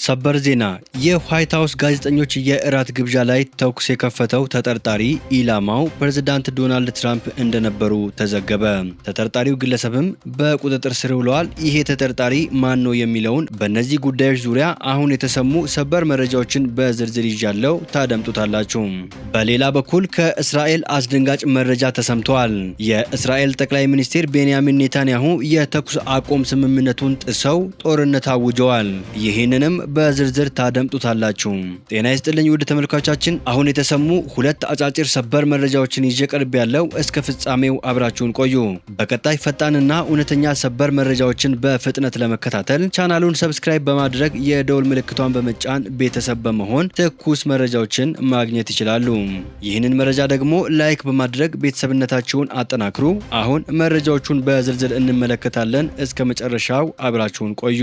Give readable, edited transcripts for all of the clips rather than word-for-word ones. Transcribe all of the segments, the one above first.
ሰበር ዜና የዋይት ሃውስ ጋዜጠኞች የእራት ግብዣ ላይ ተኩስ የከፈተው ተጠርጣሪ ኢላማው ፕሬዝዳንት ዶናልድ ትራምፕ እንደነበሩ ተዘገበ። ተጠርጣሪው ግለሰብም በቁጥጥር ስር ውለዋል። ይሄ ተጠርጣሪ ማን ነው የሚለውን በእነዚህ ጉዳዮች ዙሪያ አሁን የተሰሙ ሰበር መረጃዎችን በዝርዝር ይዣለው ታደምጡታላችሁ። በሌላ በኩል ከእስራኤል አስደንጋጭ መረጃ ተሰምቷል። የእስራኤል ጠቅላይ ሚኒስትር ቤንያሚን ኔታንያሁ የተኩስ አቁም ስምምነቱን ጥሰው ጦርነት አውጀዋል። ይህንንም በዝርዝር ታደምጡታላችሁ። ጤና ይስጥልኝ ውድ ተመልካቾቻችን፣ አሁን የተሰሙ ሁለት አጫጭር ሰበር መረጃዎችን ይዤ ቀርብ ያለው እስከ ፍጻሜው አብራችሁን ቆዩ። በቀጣይ ፈጣንና እውነተኛ ሰበር መረጃዎችን በፍጥነት ለመከታተል ቻናሉን ሰብስክራይብ በማድረግ የደውል ምልክቷን በመጫን ቤተሰብ በመሆን ትኩስ መረጃዎችን ማግኘት ይችላሉ። ይህንን መረጃ ደግሞ ላይክ በማድረግ ቤተሰብነታችሁን አጠናክሩ። አሁን መረጃዎቹን በዝርዝር እንመለከታለን። እስከ መጨረሻው አብራችሁን ቆዩ።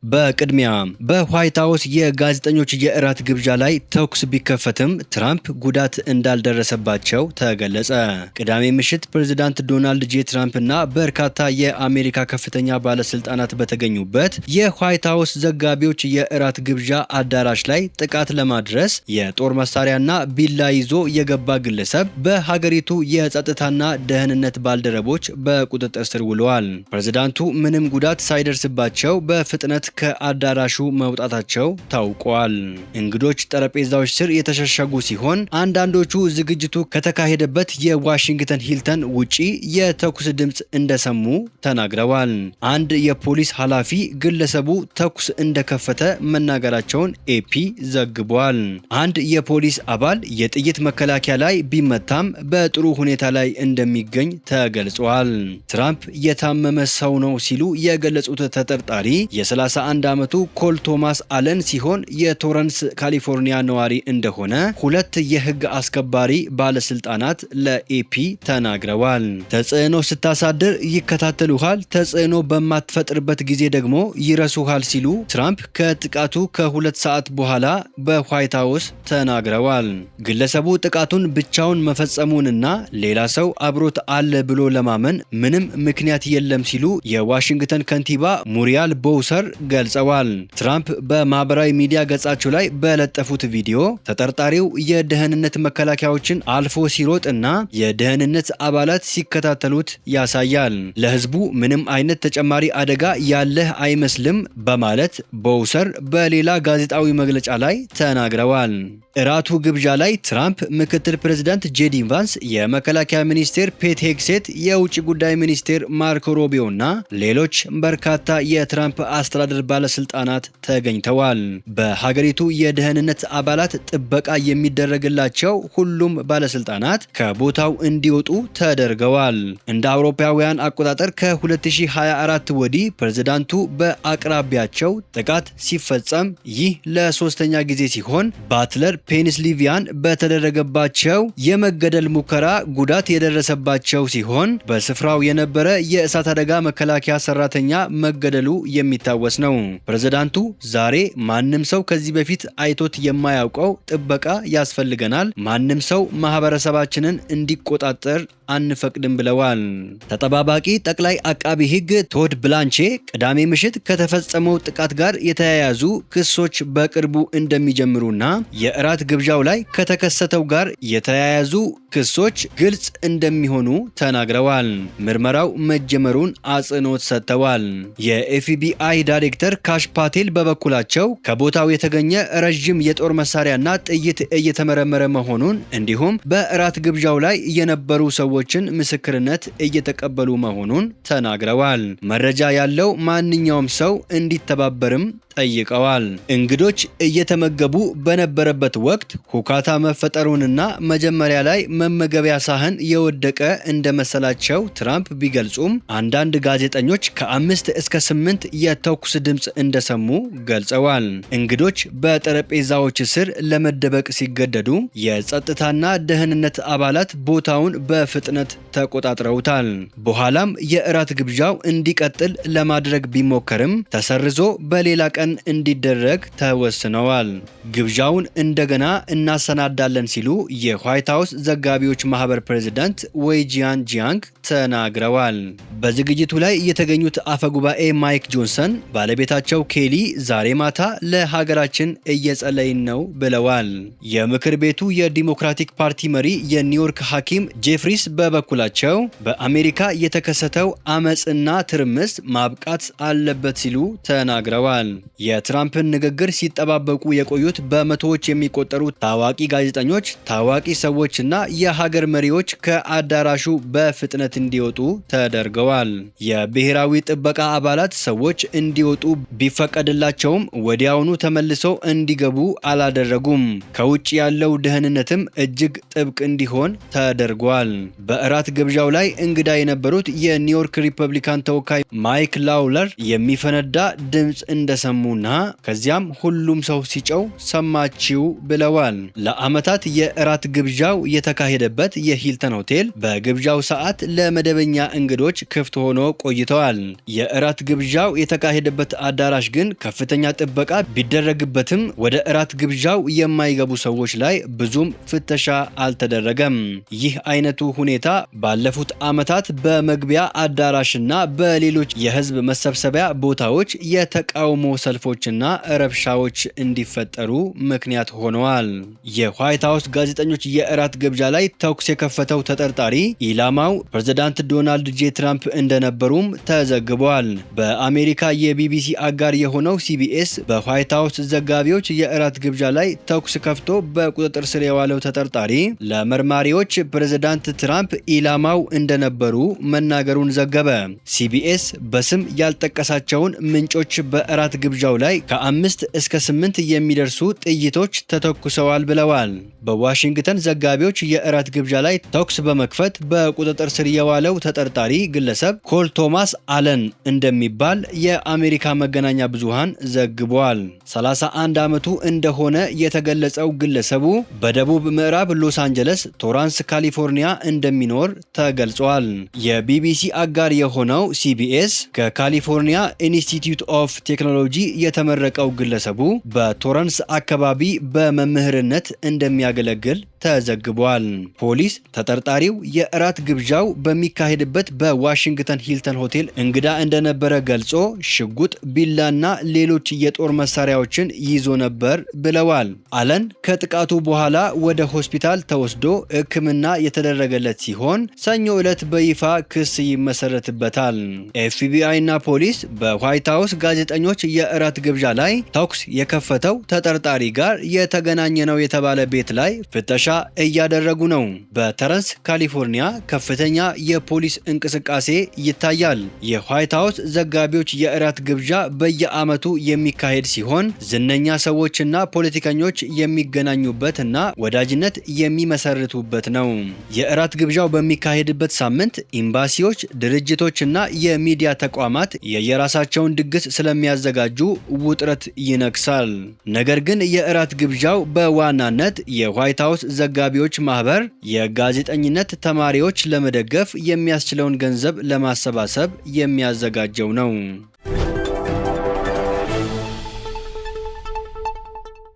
በቅድሚያ በዋይት ሃውስ የጋዜጠኞች የእራት ግብዣ ላይ ተኩስ ቢከፈትም ትራምፕ ጉዳት እንዳልደረሰባቸው ተገለጸ። ቅዳሜ ምሽት ፕሬዝዳንት ዶናልድ ጄ ትራምፕ እና በርካታ የአሜሪካ ከፍተኛ ባለስልጣናት በተገኙበት የዋይት ሃውስ ዘጋቢዎች የእራት ግብዣ አዳራሽ ላይ ጥቃት ለማድረስ የጦር መሳሪያና ቢላ ይዞ የገባ ግለሰብ በሀገሪቱ የጸጥታና ደህንነት ባልደረቦች በቁጥጥር ስር ውለዋል። ፕሬዝዳንቱ ምንም ጉዳት ሳይደርስባቸው በፍጥነት ከአዳራሹ መውጣታቸው ታውቋል። እንግዶች ጠረጴዛዎች ስር የተሸሸጉ ሲሆን አንዳንዶቹ ዝግጅቱ ከተካሄደበት የዋሽንግተን ሂልተን ውጪ የተኩስ ድምፅ እንደሰሙ ተናግረዋል። አንድ የፖሊስ ኃላፊ ግለሰቡ ተኩስ እንደከፈተ መናገራቸውን ኤፒ ዘግቧል። አንድ የፖሊስ አባል የጥይት መከላከያ ላይ ቢመታም በጥሩ ሁኔታ ላይ እንደሚገኝ ተገልጿል። ትራምፕ የታመመ ሰው ነው ሲሉ የገለጹት ተጠርጣሪ የ31 ዓመቱ ኮል ቶማስ አለን ሲሆን የቶረንስ ካሊፎርኒያ ነዋሪ እንደሆነ ሁለት የህግ አስከባሪ ባለስልጣናት ለኤፒ ተናግረዋል። ተጽዕኖ ስታሳድር ይከታተሉሃል፣ ተጽዕኖ በማትፈጥርበት ጊዜ ደግሞ ይረሱሃል ሲሉ ትራምፕ ከጥቃቱ ከ2 ሰዓት በኋላ በዋይት ሃውስ ተናግረዋል። ግለሰቡ ጥቃቱን ብቻውን መፈጸሙንና ሌላ ሰው አብሮት አለ ብሎ ለማመን ምንም ምክንያት የለም ሲሉ የዋሽንግተን ከንቲባ ሙሪያል ቦውሰር ገልጸዋል። ትራምፕ በማህበራዊ ሚዲያ ገጻቸው ላይ በለጠፉት ቪዲዮ ተጠርጣሪው የደህንነት መከላከያዎችን አልፎ ሲሮጥ እና የደህንነት አባላት ሲከታተሉት ያሳያል። ለህዝቡ ምንም አይነት ተጨማሪ አደጋ ያለህ አይመስልም በማለት ቦውሰር በሌላ ጋዜጣዊ መግለጫ ላይ ተናግረዋል። እራቱ ግብዣ ላይ ትራምፕ ምክትል ፕሬዝዳንት ጄዲ ቫንስ፣ የመከላከያ ሚኒስቴር ፔት ሄግሴት፣ የውጭ ጉዳይ ሚኒስቴር ማርኮ ሮቢዮ እና ሌሎች በርካታ የትራምፕ አስተዳደር ባለስልጣናት ተገኝተዋል። በሀገሪቱ የደህንነት አባላት ጥበቃ የሚደረግላቸው ሁሉም ባለስልጣናት ከቦታው እንዲወጡ ተደርገዋል። እንደ አውሮፓውያን አቆጣጠር ከ2024 ወዲህ ፕሬዝዳንቱ በአቅራቢያቸው ጥቃት ሲፈጸም ይህ ለሶስተኛ ጊዜ ሲሆን ባትለር ፔንስሊቪያን በተደረገባቸው የመገደል ሙከራ ጉዳት የደረሰባቸው ሲሆን በስፍራው የነበረ የእሳት አደጋ መከላከያ ሰራተኛ መገደሉ የሚታወስ ነው። ፕሬዝዳንቱ ዛሬ ማንም ሰው ከዚህ በፊት አይቶት የማያውቀው ጥበቃ ያስፈልገናል፣ ማንም ሰው ማህበረሰባችንን እንዲቆጣጠር አንፈቅድም ብለዋል። ተጠባባቂ ጠቅላይ አቃቢ ሕግ ቶድ ብላንቼ ቅዳሜ ምሽት ከተፈጸመው ጥቃት ጋር የተያያዙ ክሶች በቅርቡ እንደሚጀምሩና የእራት ግብዣው ላይ ከተከሰተው ጋር የተያያዙ ክሶች ግልጽ እንደሚሆኑ ተናግረዋል። ምርመራው መጀመሩን አጽንኦት ሰጥተዋል። የኤፍቢአይ ዳይሬክተር ካሽ ፓቴል በበኩላቸው ከቦታው የተገኘ ረዥም የጦር መሳሪያና ጥይት እየተመረመረ መሆኑን እንዲሁም በእራት ግብዣው ላይ የነበሩ ሰዎችን ምስክርነት እየተቀበሉ መሆኑን ተናግረዋል። መረጃ ያለው ማንኛውም ሰው እንዲተባበርም ጠይቀዋል። እንግዶች እየተመገቡ በነበረበት ወቅት ሁካታ መፈጠሩንና መጀመሪያ ላይ መመገቢያ ሳህን የወደቀ እንደመሰላቸው ትራምፕ ቢገልጹም አንዳንድ ጋዜጠኞች ከ5 እስከ 8 የተኩስ ድምፅ እንደሰሙ ገልጸዋል። እንግዶች በጠረጴዛዎች ስር ለመደበቅ ሲገደዱ የጸጥታና ደህንነት አባላት ቦታውን በፍጥነት ተቆጣጥረውታል። በኋላም የእራት ግብዣው እንዲቀጥል ለማድረግ ቢሞከርም ተሰርዞ በሌላ ቀን እንዲደረግ ተወስነዋል። ግብዣውን እንደገና እናሰናዳለን ሲሉ የዋይት ሃውስ ዘጋቢ ዘጋቢዎች ማህበር ፕሬዝዳንት ዌይጂያን ጂያንግ ተናግረዋል። በዝግጅቱ ላይ የተገኙት አፈጉባኤ ማይክ ጆንሰን ባለቤታቸው ኬሊ ዛሬ ማታ ለሀገራችን እየጸለይን ነው ብለዋል። የምክር ቤቱ የዲሞክራቲክ ፓርቲ መሪ የኒውዮርክ ሐኪም ጄፍሪስ በበኩላቸው በአሜሪካ የተከሰተው አመጽና ትርምስ ማብቃት አለበት ሲሉ ተናግረዋል። የትራምፕን ንግግር ሲጠባበቁ የቆዩት በመቶዎች የሚቆጠሩ ታዋቂ ጋዜጠኞች፣ ታዋቂ ሰዎችና የሀገር መሪዎች ከአዳራሹ በፍጥነት እንዲወጡ ተደርገዋል። የብሔራዊ ጥበቃ አባላት ሰዎች እንዲወጡ ቢፈቀድላቸውም ወዲያውኑ ተመልሰው እንዲገቡ አላደረጉም። ከውጭ ያለው ደህንነትም እጅግ ጥብቅ እንዲሆን ተደርጓል። በእራት ግብዣው ላይ እንግዳ የነበሩት የኒውዮርክ ሪፐብሊካን ተወካይ ማይክ ላውለር የሚፈነዳ ድምፅ እንደሰሙና ከዚያም ሁሉም ሰው ሲጨው ሰማችው ብለዋል። ለዓመታት የእራት ግብዣው የተካሄደበት የሂልተን ሆቴል በግብዣው ሰዓት ለመደበኛ እንግዶች ክፍት ሆኖ ቆይተዋል። የእራት ግብዣው የተካሄደበት አዳራሽ ግን ከፍተኛ ጥበቃ ቢደረግበትም ወደ እራት ግብዣው የማይገቡ ሰዎች ላይ ብዙም ፍተሻ አልተደረገም። ይህ አይነቱ ሁኔታ ባለፉት ዓመታት በመግቢያ አዳራሽና በሌሎች የህዝብ መሰብሰቢያ ቦታዎች የተቃውሞ ሰልፎችና ረብሻዎች እንዲፈጠሩ ምክንያት ሆነዋል። የዋይት ሃውስ ጋዜጠኞች የእራት ግብዣ ላይ ተኩስ የከፈተው ተጠርጣሪ ኢላማው ፕሬዝዳንት ዶናልድ ጄ ትራምፕ እንደነበሩም ተዘግቧል። በአሜሪካ የቢቢሲ አጋር የሆነው ሲቢኤስ በዋይት ሃውስ ዘጋቢዎች የእራት ግብዣ ላይ ተኩስ ከፍቶ በቁጥጥር ስር የዋለው ተጠርጣሪ ለመርማሪዎች ፕሬዝዳንት ትራምፕ ኢላማው እንደነበሩ መናገሩን ዘገበ። ሲቢኤስ በስም ያልጠቀሳቸውን ምንጮች በእራት ግብዣው ላይ ከ5 እስከ 8 የሚደርሱ ጥይቶች ተተኩሰዋል ብለዋል። በዋሽንግተን ዘጋቢዎች የእራት ግብዣ ላይ ተኩስ በመክፈት በቁጥጥር ስር የዋለው ተጠርጣሪ ግለሰብ ኮል ቶማስ አለን እንደሚባል የአሜሪካ መገናኛ ብዙሃን ዘግቧል። 31 ዓመቱ እንደሆነ የተገለጸው ግለሰቡ በደቡብ ምዕራብ ሎስ አንጀለስ ቶራንስ ካሊፎርኒያ እንደሚኖር ተገልጿል። የቢቢሲ አጋር የሆነው ሲቢኤስ ከካሊፎርኒያ ኢንስቲትዩት ኦፍ ቴክኖሎጂ የተመረቀው ግለሰቡ በቶረንስ አካባቢ በመምህርነት እንደሚያገለግል ተዘግቧል። ፖሊስ ተጠርጣሪው የእራት ግብዣው በሚካሄድበት በዋሽንግተን ሂልተን ሆቴል እንግዳ እንደነበረ ገልጾ ሽጉጥ፣ ቢላና ሌሎች የጦር መሳሪያዎችን ይዞ ነበር ብለዋል። አለን ከጥቃቱ በኋላ ወደ ሆስፒታል ተወስዶ ሕክምና የተደረገለት ሲሆን ሰኞ ዕለት በይፋ ክስ ይመሰረትበታል። ኤፍቢአይ እና ፖሊስ በዋይት ሃውስ ጋዜጠኞች የእራት ግብዣ ላይ ተኩስ የከፈተው ተጠርጣሪ ጋር የተገናኘ ነው የተባለ ቤት ላይ ፍተሻ እያደረጉ ነው። በተረንስ ካሊፎርኒያ ከፍተኛ የፖሊስ እንቅስቃሴ ይታያል። የዋይት ሃውስ ዘጋቢዎች የእራት ግብዣ በየዓመቱ የሚካሄድ ሲሆን ዝነኛ ሰዎችና ፖለቲከኞች የሚገናኙበት እና ወዳጅነት የሚመሰርቱበት ነው። የእራት ግብዣው በሚካሄድበት ሳምንት ኤምባሲዎች፣ ድርጅቶችና የሚዲያ ተቋማት የየራሳቸውን ድግስ ስለሚያዘጋጁ ውጥረት ይነግሳል። ነገር ግን የእራት ግብዣው በዋናነት የዋይት ሃውስ ዘጋቢዎች ማህበር የጋዜጠኝነት ተማሪዎች ለመደገፍ የሚያስችለውን ገንዘብ ለማሰባሰብ የሚያዘጋጀው ነው።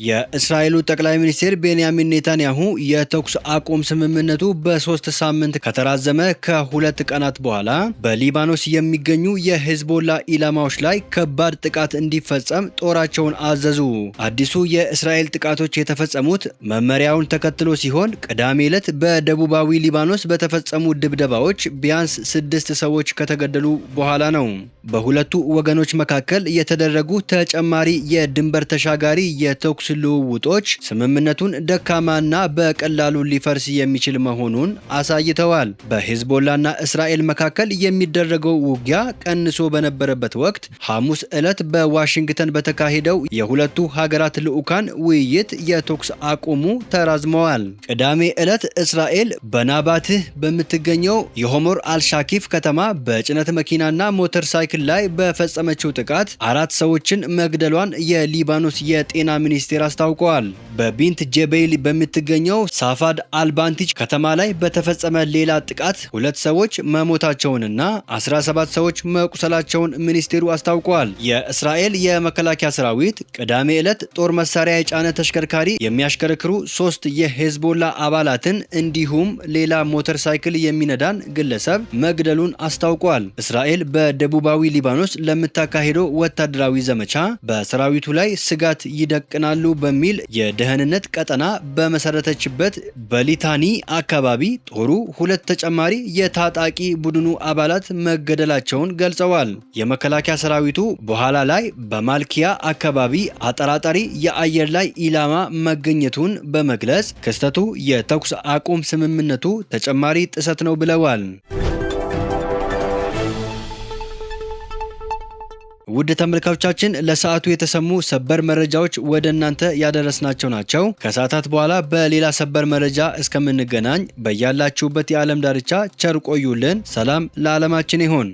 የእስራኤሉ ጠቅላይ ሚኒስትር ቤንያሚን ኔታንያሁ የተኩስ አቁም ስምምነቱ በ3 ሳምንት ከተራዘመ ከ2 ቀናት በኋላ በሊባኖስ የሚገኙ የሂዝቦላ ኢላማዎች ላይ ከባድ ጥቃት እንዲፈጸም ጦራቸውን አዘዙ። አዲሱ የእስራኤል ጥቃቶች የተፈጸሙት መመሪያውን ተከትሎ ሲሆን ቅዳሜ ዕለት በደቡባዊ ሊባኖስ በተፈጸሙ ድብደባዎች ቢያንስ 6 ሰዎች ከተገደሉ በኋላ ነው። በሁለቱ ወገኖች መካከል የተደረጉ ተጨማሪ የድንበር ተሻጋሪ የተኩስ ልውውጦች ስምምነቱን ደካማና በቀላሉ ሊፈርስ የሚችል መሆኑን አሳይተዋል። በሂዝቦላና እስራኤል መካከል የሚደረገው ውጊያ ቀንሶ በነበረበት ወቅት ሐሙስ ዕለት በዋሽንግተን በተካሄደው የሁለቱ ሀገራት ልዑካን ውይይት የተኩስ አቁሙ ተራዝመዋል። ቅዳሜ ዕለት እስራኤል በናባትህ በምትገኘው የሆሞር አልሻኪፍ ከተማ በጭነት መኪናና ሞተር ሳይክል ላይ በፈጸመችው ጥቃት 4 ሰዎችን መግደሏን የሊባኖስ የጤና ሚኒስቴር ሚኒስቴር አስታውቀዋል። በቢንት ጄቤይል በምትገኘው ሳፋድ አልባንቲጅ ከተማ ላይ በተፈጸመ ሌላ ጥቃት 2 ሰዎች መሞታቸውንና 17 ሰዎች መቁሰላቸውን ሚኒስቴሩ አስታውቀዋል። የእስራኤል የመከላከያ ሰራዊት ቅዳሜ ዕለት ጦር መሳሪያ የጫነ ተሽከርካሪ የሚያሽከረክሩ 3 የሄዝቦላ አባላትን እንዲሁም ሌላ ሞተር ሳይክል የሚነዳን ግለሰብ መግደሉን አስታውቋል። እስራኤል በደቡባዊ ሊባኖስ ለምታካሄደው ወታደራዊ ዘመቻ በሰራዊቱ ላይ ስጋት ይደቅናሉ በሚል የደህንነት ቀጠና በመሰረተችበት በሊታኒ አካባቢ ጦሩ 2 ተጨማሪ የታጣቂ ቡድኑ አባላት መገደላቸውን ገልጸዋል። የመከላከያ ሰራዊቱ በኋላ ላይ በማልኪያ አካባቢ አጠራጣሪ የአየር ላይ ኢላማ መገኘቱን በመግለጽ ክስተቱ የተኩስ አቁም ስምምነቱ ተጨማሪ ጥሰት ነው ብለዋል። ውድ ተመልካቾቻችን ለሰዓቱ የተሰሙ ሰበር መረጃዎች ወደ እናንተ ያደረስናቸው ናቸው። ከሰዓታት በኋላ በሌላ ሰበር መረጃ እስከምንገናኝ በያላችሁበት የዓለም ዳርቻ ቸር ቆዩልን። ሰላም ለዓለማችን ይሁን።